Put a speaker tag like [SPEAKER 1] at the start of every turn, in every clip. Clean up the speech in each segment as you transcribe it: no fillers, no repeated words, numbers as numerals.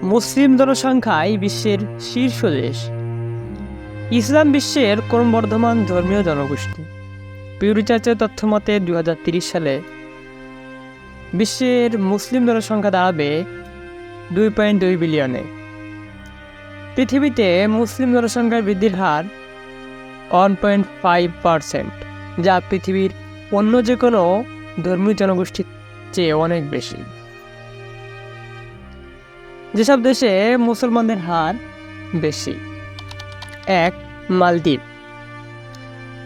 [SPEAKER 1] মুসলিম জনসংখ্যায় বিশ্বের শীর্ষ দেশ। ইসলাম বিশ্বের ক্রমবর্ধমান ধর্মীয় জনগোষ্ঠী। পিউ রিসার্চের তথ্য মতে 2030 সালে বিশ্বের মুসলিম জনসংখ্যা দাঁড়াবে 2.2 বিলিয়নে। পৃথিবীতে মুসলিম জনসংখ্যার বৃদ্ধির হার 1.5%, যা পৃথিবীর অন্য যে কোনো ধর্মীয় জনগোষ্ঠীর চেয়ে অনেক বেশি। যেসব দেশে মুসলমানদের হার বেশি: 1. মালদ্বীপ।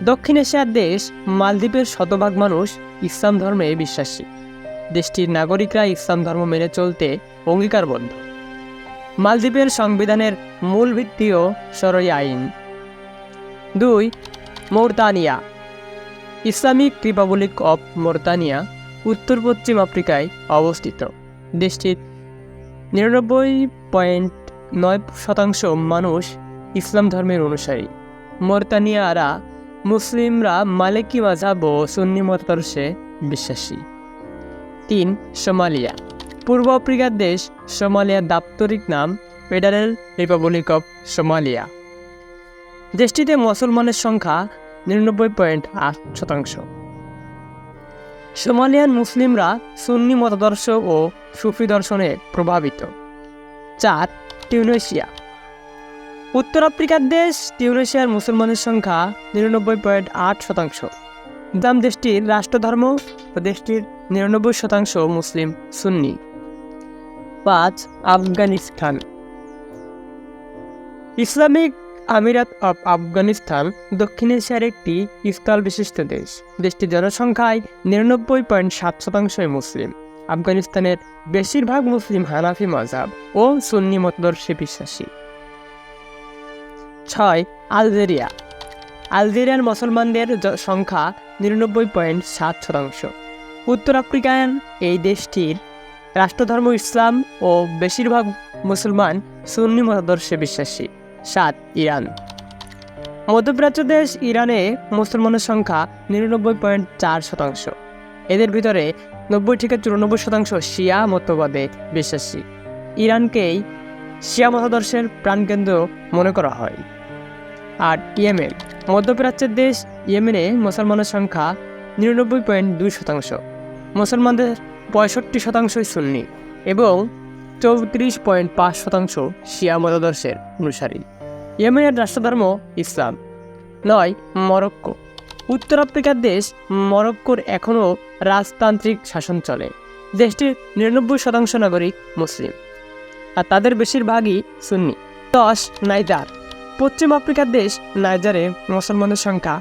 [SPEAKER 1] দক্ষিণ এশিয়ার দেশ মালদ্বীপের শতভাগ মানুষ ইসলাম ধর্মে বিশ্বাসী। দেশটির নাগরিকরা ইসলাম ধর্ম মেনে চলতে অঙ্গীকারবদ্ধ। মালদ্বীপের সংবিধানের মূল ভিত্তিও শরঈ আইন। 2. মৌরতানিয়া। ইসলামিক রিপাবলিক অব মৌরতানিয়া উত্তর পশ্চিম আফ্রিকায় অবস্থিত। দেশটির 99.9% মানুষ ইসলাম ধর্মের অনুসারী। মৌরতানিয়ারা মুসলিমরা মালিকি মাযহাব ও সুন্নি মতাদর্শে বিশ্বাসী। 3. সোমালিয়া। পূর্ব আফ্রিকার দেশ সোমালিয়ার দাপ্তরিক নাম ফেডারেল রিপাবলিক অব সোমালিয়া। দেশটিতে মুসলমানের সংখ্যা 99.8%। সোমালিয়ান মুসলিমরা সুন্নি মতাদর্শ ও সুফি দর্শনে প্রভাবিত। 4. টিউনিসিয়া। উত্তর আফ্রিকার দেশ টিউনিসিয়ার মুসলমানের সংখ্যা 99.8%। ইসলাম দেশটির রাষ্ট্রধর্ম ও দেশটির 99% মুসলিম সুন্নি। 5. আফগানিস্তান। ইসলামিক আমিরাত অব আফগানিস্তান দক্ষিণ এশিয়ার একটি স্থল বিশিষ্ট দেশ। দেশটির জনসংখ্যায় 99.7% মুসলিম। আফগানিস্তানের বেশিরভাগ মুসলিম হানাফি মাযহাব ও সুন্নি মতাদর্শে বিশ্বাসী। 6. আলজেরিয়া। আলজেরিয়ার মুসলমানদের সংখ্যা 99.7%। উত্তর আফ্রিকান এই দেশটির রাষ্ট্রধর্ম ইসলাম ও বেশিরভাগ মুসলমান সুন্নি মতাদর্শে বিশ্বাসী। 7. ইরান। মধ্যপ্রাচ্য দেশ ইরানে মুসলমানের সংখ্যা 99.4%। এদের ভিতরে 90-94% শিয়া মতবাদে বিশ্বাসী। ইরানকেই শিয়া মতাদর্শের প্রাণকেন্দ্র মনে করা হয়। 8. ইয়েমেন। মধ্যপ্রাচ্যের দেশ ইয়েমেনে মুসলমানের সংখ্যা 99.2%। মুসলমানদের 65% সুন্নি এবং 34.5% শিয়া মতাদর্শের অনুসারী। ইয়েমেনের রাষ্ট্রধর্ম ইসলাম। 9. মরক্কো। উত্তর আফ্রিকার দেশ মরক্কোর এখনও রাজতান্ত্রিক শাসন চলে। দেশটির 99% নাগরিক মুসলিম আর তাদের বেশিরভাগই সুন্নি। 10. নাইজার। পশ্চিম আফ্রিকার দেশ নাইজারে মুসলমানের সংখ্যা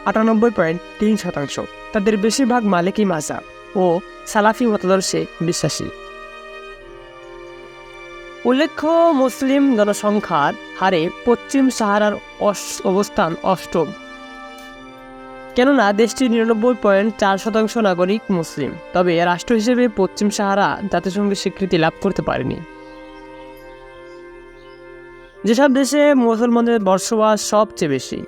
[SPEAKER 1] 98.3%। তাদের বেশিরভাগ মালিকি মাযহাব ও সালাফি মতাদর্শে বিশ্বাসী। উল্লেখ্য, মুসলিম জনসংখ্যার হারে পশ্চিম সাহারার অবস্থান অষ্টম, কেননা দেশটির 99.4% নাগরিক মুসলিম। তবে রাষ্ট্র হিসেবে পশ্চিম সাহারা জাতিসংঘের স্বীকৃতি লাভ করতে পারেনি। যেসব দেশে মুসলমানদের বসবাস সবচেয়ে বেশি: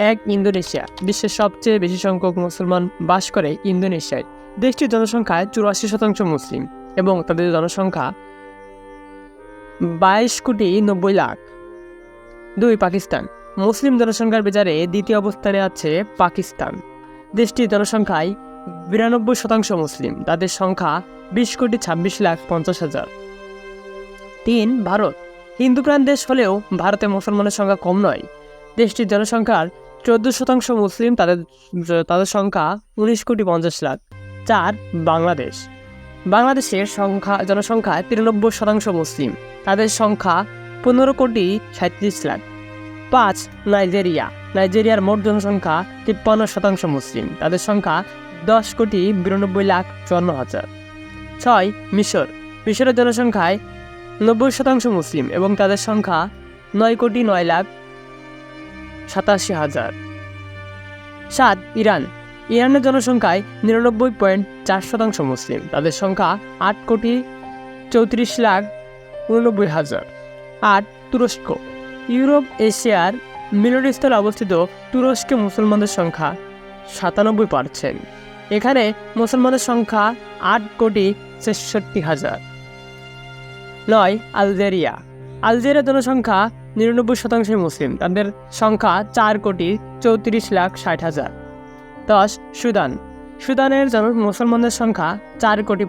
[SPEAKER 1] 1. ইন্দোনেশিয়া। বিশ্বের সবচেয়ে বেশি সংখ্যক মুসলমান বাস করে ইন্দোনেশিয়ায়। দেশটির জনসংখ্যায় 84% মুসলিম এবং তাদের জনসংখ্যা 22,90,00,000। 2. পাকিস্তান। মুসলিম জনসংখ্যার বিচারে দ্বিতীয় অবস্থানে আছে পাকিস্তান। দেশটির জনসংখ্যায় 92% মুসলিম, তাদের সংখ্যা 20,26,50,000। 3. ভারত। হিন্দুপ্রাণ দেশ হলেও ভারতে মুসলমানের সংখ্যা কম নয়। দেশটির জনসংখ্যার 14% মুসলিম, তাদের সংখ্যা 19,50,00,000। 4. বাংলাদেশ। বাংলাদেশের জনসংখ্যা 93% মুসলিম, তাদের সংখ্যা 15,37,00,000। 5. নাইজেরিয়া। নাইজেরিয়ার মোট জনসংখ্যা 53% মুসলিম, তাদের সংখ্যা 10,92,54,000। 6. মিশর। মিশরের জনসংখ্যায় 90% মুসলিম এবং তাদের সংখ্যা 9,09,87,000। 7. ইরান। ইরানের জনসংখ্যায় 99.4% মুসলিম, তাদের সংখ্যা 8,34,89,000। 8. তুরস্ক। ইউরোপ এশিয়ার মিলনস্থলে অবস্থিত তুরস্কে মুসলমানদের সংখ্যা 97%। এখানে মুসলমানের সংখ্যা 8,63,000। 9. আলজেরিয়া। আলজেরিয়ার জনসংখ্যা 99% মুসলিম, তাদের সংখ্যা 4,34,60,000। 10. সুদান। সুদানের মুসলমানদের সংখ্যা 4,00,00,000